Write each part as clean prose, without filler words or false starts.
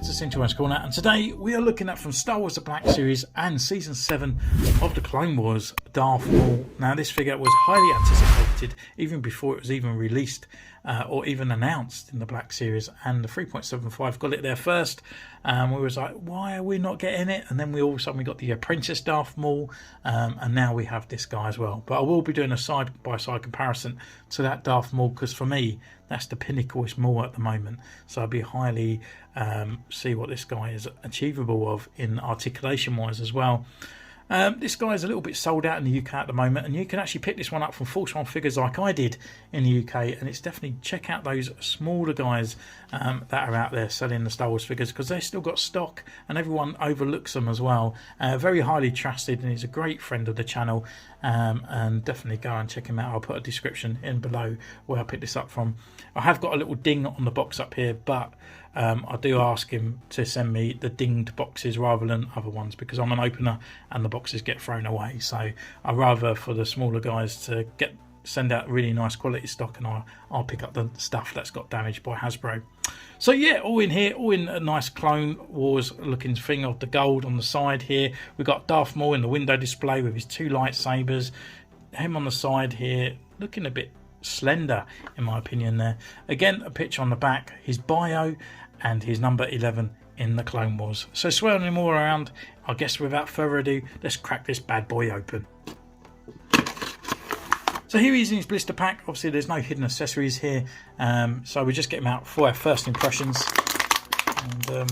to Centurion's Corner, and today we are looking at from Star Wars The Black Series and Season 7 of the Clone Wars, Darth Maul. Now this figure was highly anticipated even before it was even released or even announced in the Black Series, and the 3.75 got it there first. We was like, why are we not getting it? And then we all of a sudden we got the Apprentice Darth Maul, and now we have this guy as well. But I will be doing a side-by-side comparison to that Darth Maul, because for me that's the pinnacleist Maul at the moment. So I'd be highly see what this guy is achievable of in articulation wise as well. This guy is a little bit sold out in the UK at the moment, and you can actually pick this one up from Fwoosh on Figures like I did in the UK, and it's definitely check out those smaller guys that are out there selling the Star Wars figures, because they've still got stock and everyone overlooks them as well. Very highly trusted, and he's a great friend of the channel, and definitely go and check him out. I'll put a description in below where I picked this up from. I have got a little ding on the box up here, but I do ask him to send me the dinged boxes rather than other ones, because I'm an opener and the boxes get thrown away. So I'd rather for the smaller guys to send out really nice quality stock, and I'll pick up the stuff that's got damaged by Hasbro. So yeah, all in here, all in a nice Clone Wars looking thing of the gold on the side here. We've got Darth Maul in the window display with his two lightsabers. Him on the side here looking a bit slender in my opinion there. Again, a picture on the back, his bio and his number 11 in the Clone Wars. So swirling him all around, I guess without further ado, let's crack this bad boy open. So here he is in his blister pack. Obviously there's no hidden accessories here, so we just get him out for our first impressions. And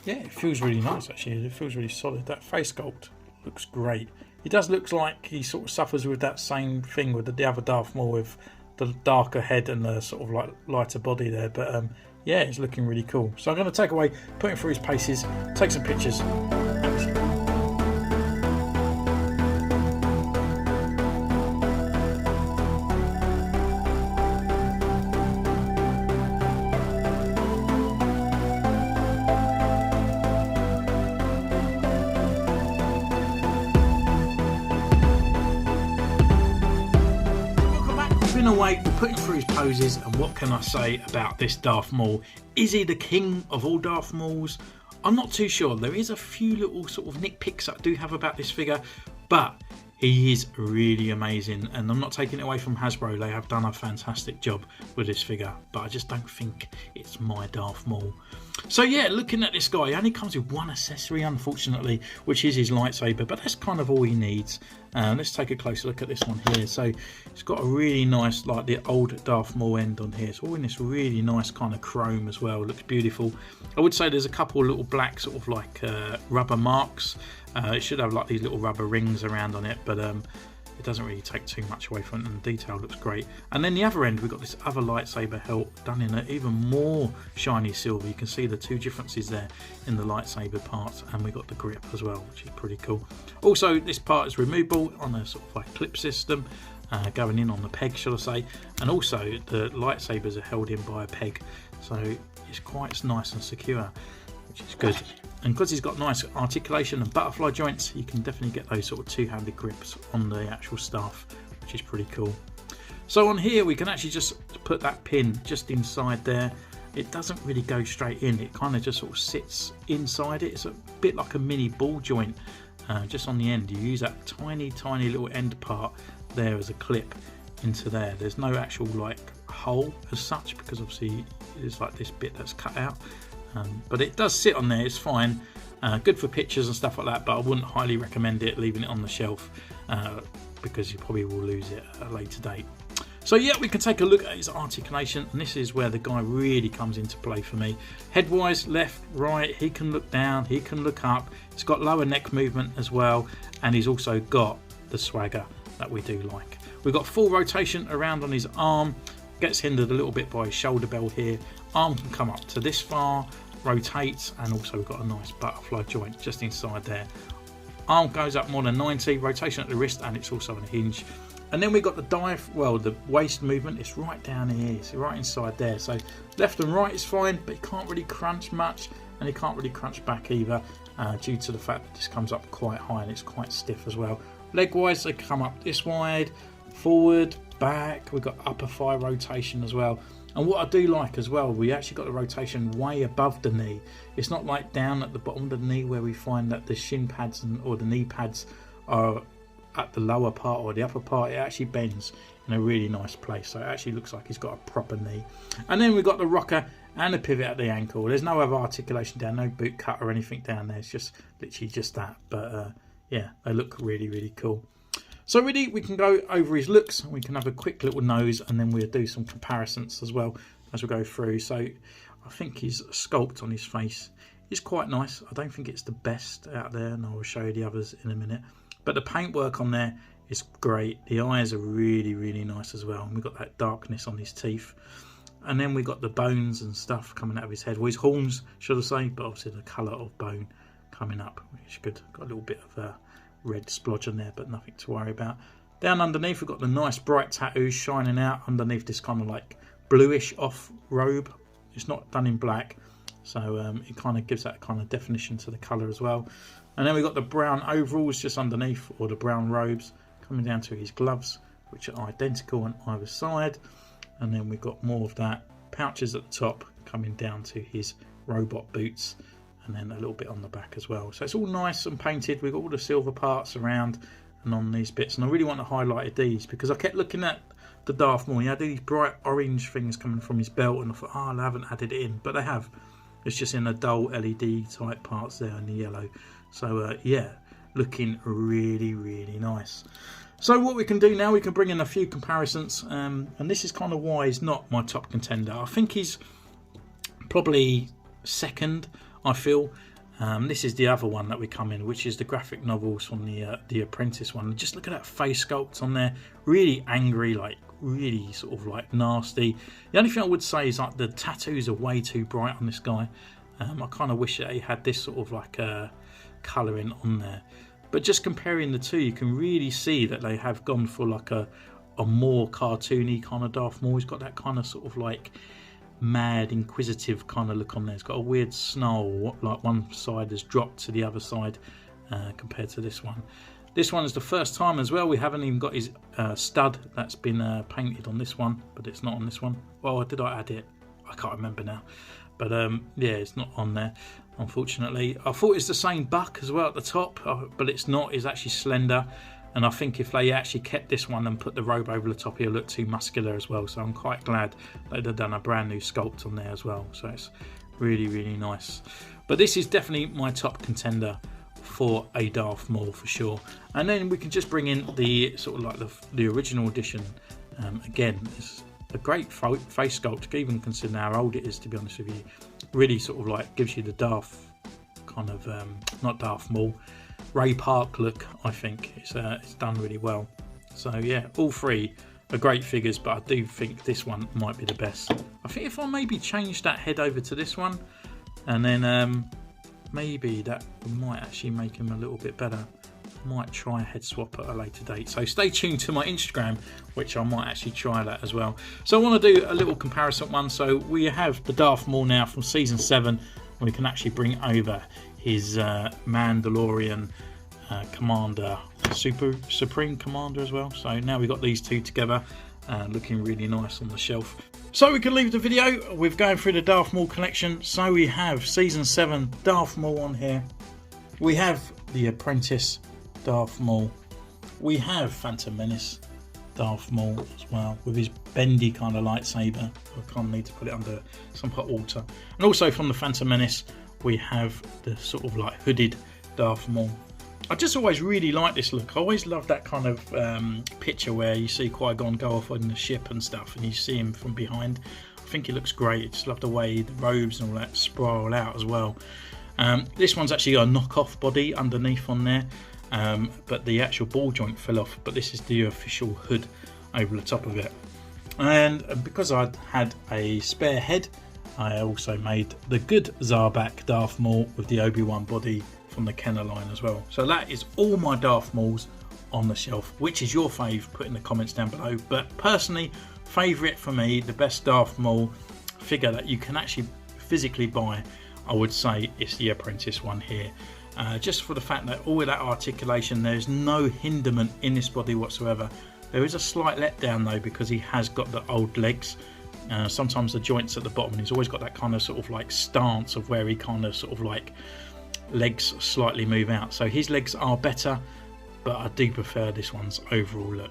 yeah, it feels really nice actually. It feels really solid. That face sculpt looks great. He does look like he sort of suffers with that same thing with the other Darth Maul, with the darker head and the sort of like lighter body there, but yeah, it's looking really cool. So I'm going to take away, put him through his paces, take some pictures. Away, we're putting through his poses, and what can I say about this Darth Maul? Is he the king of all Darth Mauls? I'm not too sure. There is a few little sort of nitpicks I do have about this figure, but he is really amazing, and I'm not taking it away from Hasbro. They have done a fantastic job with this figure, but I just don't think it's my Darth Maul. So yeah, looking at this guy, he only comes with one accessory unfortunately, which is his lightsaber, but that's kind of all he needs. Let's take a closer look at this one here. So it's got a really nice, like the old Darth Maul end on here. It's all in this really nice kind of chrome as well. It looks beautiful. I would say there's a couple of little black sort of like rubber marks. It should have like these little rubber rings around on it, but it doesn't really take too much away from it, and the detail looks great. And then the other end, we've got this other lightsaber hilt done in an even more shiny silver. You can see the two differences there in the lightsaber parts, and we've got the grip as well, which is pretty cool. Also, this part is removable on a sort of like clip system, going in on the peg, should I say, and also the lightsabers are held in by a peg, so it's quite nice and secure, which is good. And because he's got nice articulation and butterfly joints, you can definitely get those sort of two-handed grips on the actual staff, which is pretty cool. So on here we can actually just put that pin just inside there. It doesn't really go straight in, it kind of just sort of sits inside it. It's a bit like a mini ball joint just on the end. You use that tiny little end part there as a clip into there. There's no actual like hole as such, because obviously it's like this bit that's cut out. But it does sit on there, it's fine. Good for pictures and stuff like that, but I wouldn't highly recommend it leaving it on the shelf, because you probably will lose it at a later date. So yeah, we can take a look at his articulation, and this is where the guy really comes into play for me. Head-wise, left, right, he can look down, he can look up. He's got lower neck movement as well, and he's also got the swagger that we do like. We've got full rotation around on his arm, gets hindered a little bit by his shoulder bell here. Arm can come up to this far, rotates, and also we've got a nice butterfly joint just inside there. Arm goes up more than 90, rotation at the wrist, and it's also on a hinge. And then we've got the dive, well, the waist movement, it's right down here, it's right inside there. So left and right is fine, but he can't really crunch much, and he can't really crunch back either, due to the fact that this comes up quite high and it's quite stiff as well. Leg wise, they come up this wide, forward, back, we've got upper thigh rotation as well. And what I do like as well, we actually got the rotation way above the knee. It's not like down at the bottom of the knee where we find that the shin pads or the knee pads are at the lower part or the upper part. It actually bends in a really nice place, so it actually looks like he's got a proper knee. And then we've got the rocker and the pivot at the ankle. There's no other articulation down, no boot cut or anything down there. It's just literally just that. But yeah, they look really, really cool. So really, we can go over his looks, and we can have a quick little nose, and then we'll do some comparisons as well as we go through. So I think his sculpt on his face is quite nice. I don't think it's the best out there, and I will show you the others in a minute. But the paintwork on there is great. The eyes are really, really nice as well. And we've got that darkness on his teeth. And then we've got the bones and stuff coming out of his head. Well, his horns, should I say, but obviously the colour of bone coming up, which is good. Got a little bit of red splodge on there, but nothing to worry about. Down underneath, we've got the nice bright tattoos shining out underneath this kind of like bluish off robe. It's not done in black, so it kind of gives that kind of definition to the colour as well. And then we've got the brown overalls just underneath, or the brown robes, coming down to his gloves, which are identical on either side. And then we've got more of that pouches at the top coming down to his robot boots, and then a little bit on the back as well. So it's all nice and painted. We've got all the silver parts around and on these bits. And I really want to highlight these because I kept looking at the Darth Maul. He had these bright orange things coming from his belt, and I thought, oh, they haven't added it in. But they have. It's just in the dull LED type parts there in the yellow. So yeah, looking really, really nice. So what we can do now, we can bring in a few comparisons. And this is kind of why he's not my top contender. I think he's probably second, I feel. This is the other one that we come in, which is the graphic novels from the Apprentice one. Just look at that face sculpt on there, really angry, like really sort of like nasty. The only thing I would say is like the tattoos are way too bright on this guy. I kind of wish that he had this sort of like colouring on there. But just comparing the two, you can really see that they have gone for like a more cartoony kind of Darth Maul. He's got that kind of sort of like mad, inquisitive kind of look on there. It's got a weird snarl, like one side has dropped to the other side compared to this one. This one is the first time as well. We haven't even got his stud that's been painted on this one, but it's not on this one. Well, did I add it? I can't remember now. But yeah, it's not on there, unfortunately. I thought it's the same buck as well at the top, but it's not. It's actually slender. And I think if they actually kept this one and put the robe over the top, he'll look too muscular as well. So I'm quite glad they've done a brand new sculpt on there as well. So it's really, really nice. But this is definitely my top contender for a Darth Maul for sure. And then we can just bring in the sort of like the original edition. Again, it's a great face sculpt, even considering how old it is, to be honest with you. Really sort of like gives you the Darth kind of, not Darth Maul, Ray Park look. I think it's done really well. So yeah, all three are great figures, but I do think this one might be the best. I think if I maybe change that head over to this one, and then maybe that might actually make him a little bit better. Might try a head swap at a later date, so stay tuned to my Instagram, which I might actually try that as well. So I want to do a little comparison one. So we have the Darth Maul now from season 7. We can actually bring over his Mandalorian commander, Supreme Commander as well. So now we've got these two together, looking really nice on the shelf. So we can leave the video with going through the Darth Maul collection. So we have season 7 Darth Maul on here. We have the Apprentice Darth Maul. We have Phantom Menace Darth Maul as well, with his bendy kind of lightsaber. I kind of need to put it under some hot water. And also from the Phantom Menace, we have the sort of like hooded Darth Maul. I just always really like this look. I always love that kind of picture where you see Qui-Gon go off on the ship and stuff, and you see him from behind. I think it looks great. I just love the way the robes and all that spiral out as well. This one's actually got a knockoff body underneath on there, but the actual ball joint fell off. But this is the official hood over the top of it. And because I'd had a spare head, I also made the good Zarbak Darth Maul with the Obi-Wan body from the Kenner line as well. So that is all my Darth Mauls on the shelf. Which is your fave? Put in the comments down below. But personally, favourite for me, the best Darth Maul figure that you can actually physically buy, I would say it's the Apprentice one here. Just for the fact that all of that articulation, there's no hindrance in this body whatsoever. There is a slight letdown though, because he has got the old legs. Sometimes the joints at the bottom, and he's always got that kind of sort of like stance of where he kind of sort of like legs slightly move out. So his legs are better, but I do prefer this one's overall look.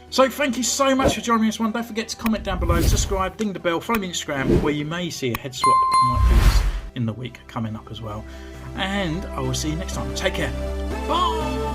So thank you so much for joining me this one. Don't forget to comment down below, subscribe, ding the bell, follow me on Instagram, where you may see a head swap. I might do this in the week coming up as well. And I will see you next time. Take care. Bye.